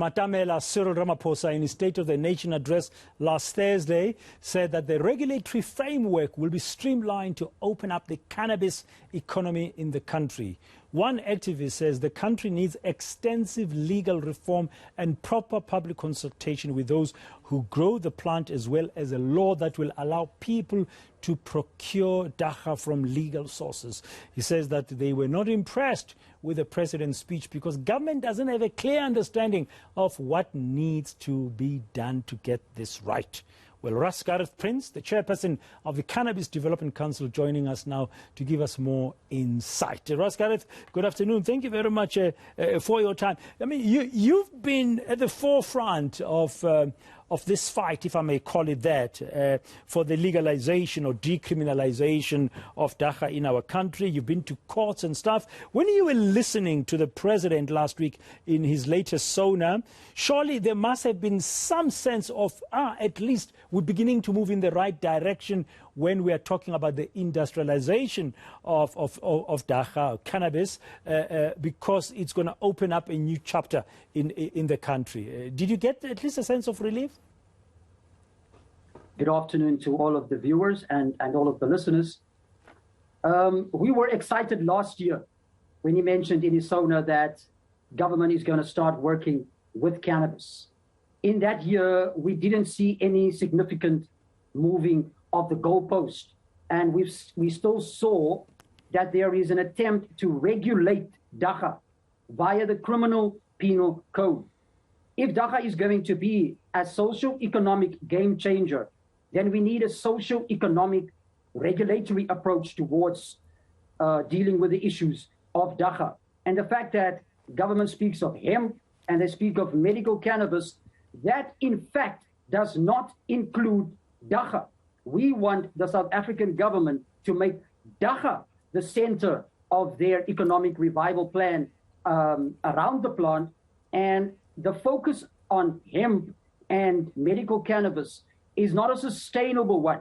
Matamela Cyril Ramaphosa, in his State of the Nation address last Thursday, said that the regulatory framework will be streamlined to open up the cannabis economy in the country. One activist says the country needs extensive legal reform and proper public consultation with those who grow the plant, as well as a law that will allow people to procure dagga from legal sources. He says that they were not impressed with the president's speech because government doesn't have a clear understanding of what needs to be done to get this right. Well, Gareth, the chairperson of the Cannabis Development Council, joining us now to give us more insight. Gareth, good afternoon. Thank you very much for your time. I mean, you've been at the forefront of this fight, if I may call it that, for the legalization or decriminalization of dagga in our country. You've been to courts and stuff. When you were listening to the president last week in his latest SONA, surely there must have been some sense of, at least we're beginning to move in the right direction when we are talking about the industrialization of dagga, cannabis, because it's going to open up a new chapter in the country. Did you get at least a sense of relief? Good afternoon to all of the viewers and all of the listeners. We were excited last year when he mentioned in his SONA that government is going to start working with cannabis. In that year, we didn't see any significant moving of the goalpost. And we still saw that there is an attempt to regulate dagga via the criminal penal code. If dagga is going to be a socio-economic game changer, then we need a socio-economic regulatory approach towards dealing with the issues of dagga. And the fact that government speaks of hemp and they speak of medical cannabis, that in fact does not include dagga. We want the South African government to make dagga the center of their economic revival plan around the plant, and the focus on hemp and medical cannabis is not a sustainable one.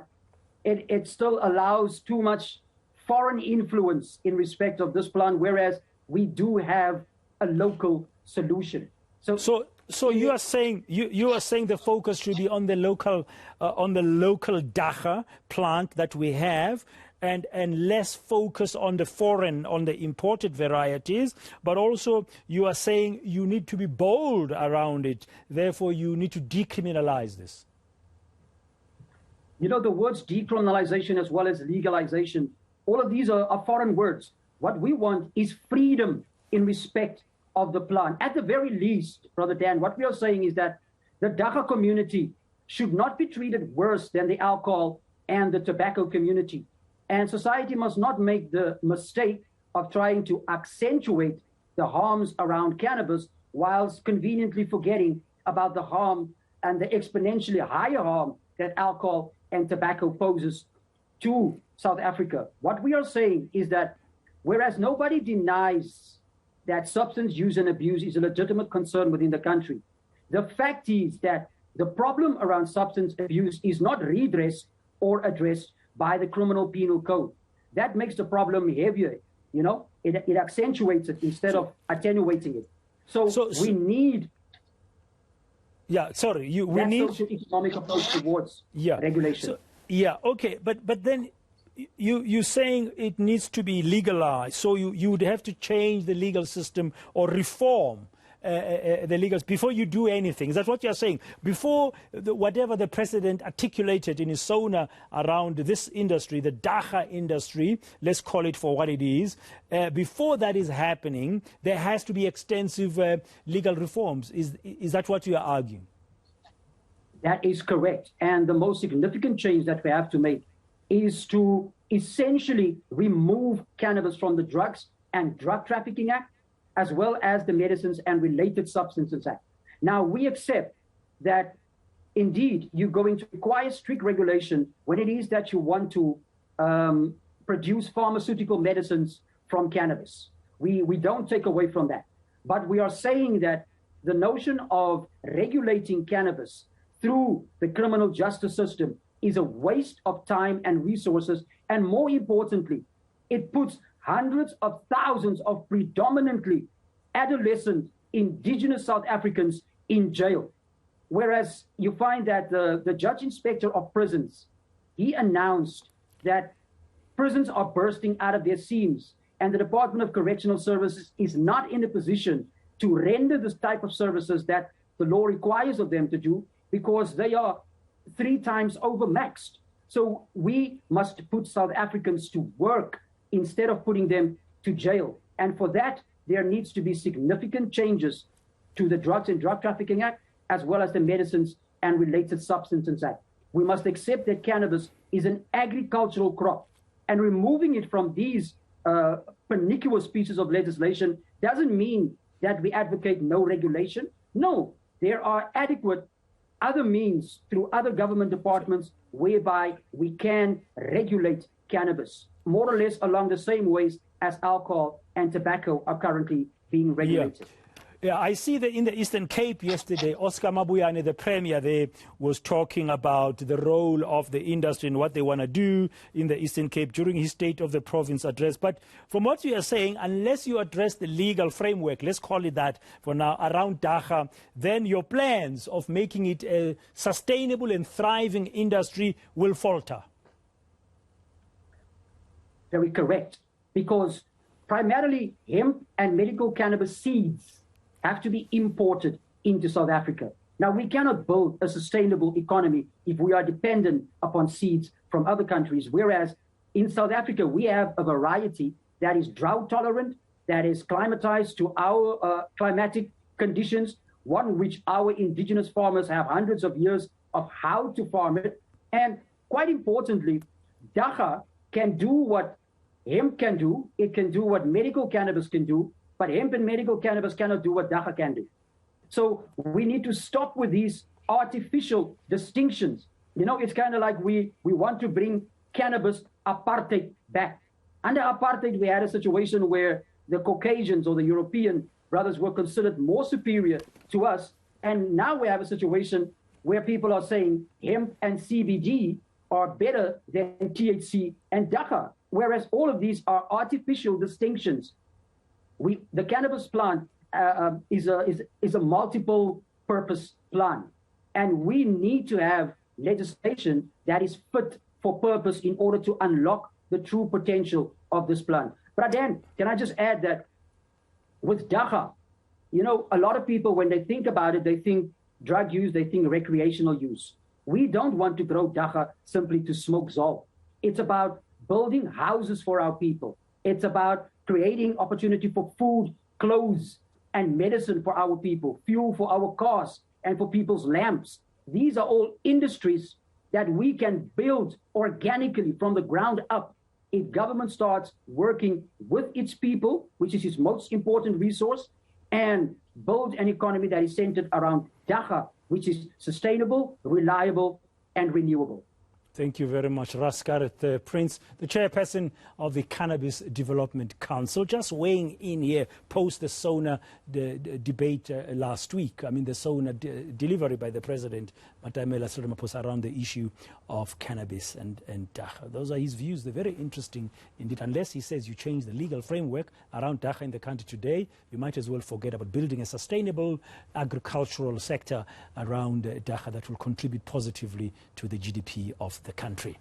It still allows too much foreign influence in respect of this plant, whereas we do have a local solution. So you are saying the focus should be on the local dagga plant that we have, and less focus on the foreign, on the imported varieties, but also you are saying you need to be bold around it. Therefore, you need to decriminalize this. You know, the words decriminalization as well as legalization, all of these are foreign words. What we want is freedom in respect of the plant. At the very least, Brother Dan, what we are saying is that the dagga community should not be treated worse than the alcohol and the tobacco community. And society must not make the mistake of trying to accentuate the harms around cannabis whilst conveniently forgetting about the harm and the exponentially higher harm that alcohol and tobacco poses to South Africa. What we are saying is that whereas nobody denies that substance use and abuse is a legitimate concern within the country, the fact is that the problem around substance abuse is not redressed or addressed by the criminal penal code. That makes the problem heavier, you know, it accentuates it instead of attenuating it. So we need we need socio-economic approach towards regulation. Okay, but then you're saying it needs to be legalized, so you would have to change the legal system or reform the legal before you do anything. Is that what you're saying? Before whatever the president articulated in his SONA around this industry, the dagga industry, let's call it for what it is, before that is happening, there has to be extensive legal reforms. Is that what you are arguing? That is correct. And the most significant change that we have to make is to essentially remove cannabis from the Drugs and Drug Trafficking Act, as well as the Medicines and Related Substances Act. Now, we accept that, indeed, you're going to require strict regulation when it is that you want to produce pharmaceutical medicines from cannabis. We don't take away from that. But we are saying that the notion of regulating cannabis through the criminal justice system is a waste of time and resources, and more importantly, it puts hundreds of thousands of predominantly adolescent indigenous South Africans in jail. Whereas you find that the judge inspector of prisons, he announced that prisons are bursting out of their seams, and the Department of Correctional Services is not in a position to render this type of services that the law requires of them to do because they are 3 times overmaxed. So we must put South Africans to work instead of putting them to jail. And for that, there needs to be significant changes to the Drugs and Drug Trafficking Act, as well as the Medicines and Related Substances Act. We must accept that cannabis is an agricultural crop, and removing it from these pernicious pieces of legislation doesn't mean that we advocate no regulation. No, there are adequate other means through other government departments whereby we can regulate cannabis, more or less along the same ways as alcohol and tobacco are currently being regulated. Yeah, I see that in the Eastern Cape yesterday, Oscar Mabuyane, the Premier there, was talking about the role of the industry and what they want to do in the Eastern Cape during his State of the Province address. But from what you are saying, unless you address the legal framework, let's call it that for now, around Dagga, then your plans of making it a sustainable and thriving industry will falter. Very correct. Because primarily hemp and medical cannabis seeds have to be imported into South Africa. Now, we cannot build a sustainable economy if we are dependent upon seeds from other countries, whereas in South Africa, we have a variety that is drought tolerant, that is climatized to our climatic conditions, one which our indigenous farmers have hundreds of years of how to farm it. And quite importantly, Dagga can do what hemp can do, it can do what medical cannabis can do, but hemp and medical cannabis cannot do what Dagga can do. So we need to stop with these artificial distinctions. You know, it's kind of like we want to bring cannabis apartheid back. Under apartheid, we had a situation where the Caucasians or the European brothers were considered more superior to us. And now we have a situation where people are saying hemp and CBD are better than THC and Dagga, whereas all of these are artificial distinctions. The cannabis plant is a multiple purpose plant, and we need to have legislation that is fit for purpose in order to unlock the true potential of this plant. But Dan, can I just add that with Dagga, you know, a lot of people, when they think about it, they think drug use, they think recreational use. We don't want to grow Dagga simply to smoke zol. It's about building houses for our people. It's about creating opportunity for food, clothes, and medicine for our people, fuel for our cars, and for people's lamps. These are all industries that we can build organically from the ground up if government starts working with its people, which is its most important resource, and build an economy that is centered around Dagga, which is sustainable, reliable, and renewable. Thank you very much, Gareth Prince, the chairperson of the Cannabis Development Council, just weighing in here post the SONA debate last week. I mean, the SONA delivery by the President, Cyril Ramaphosa, around the issue of cannabis and Dagga. Those are his views. They're very interesting indeed. Unless he says you change the legal framework around Dagga in the country today, you might as well forget about building a sustainable agricultural sector around Dagga that will contribute positively to the GDP of the country.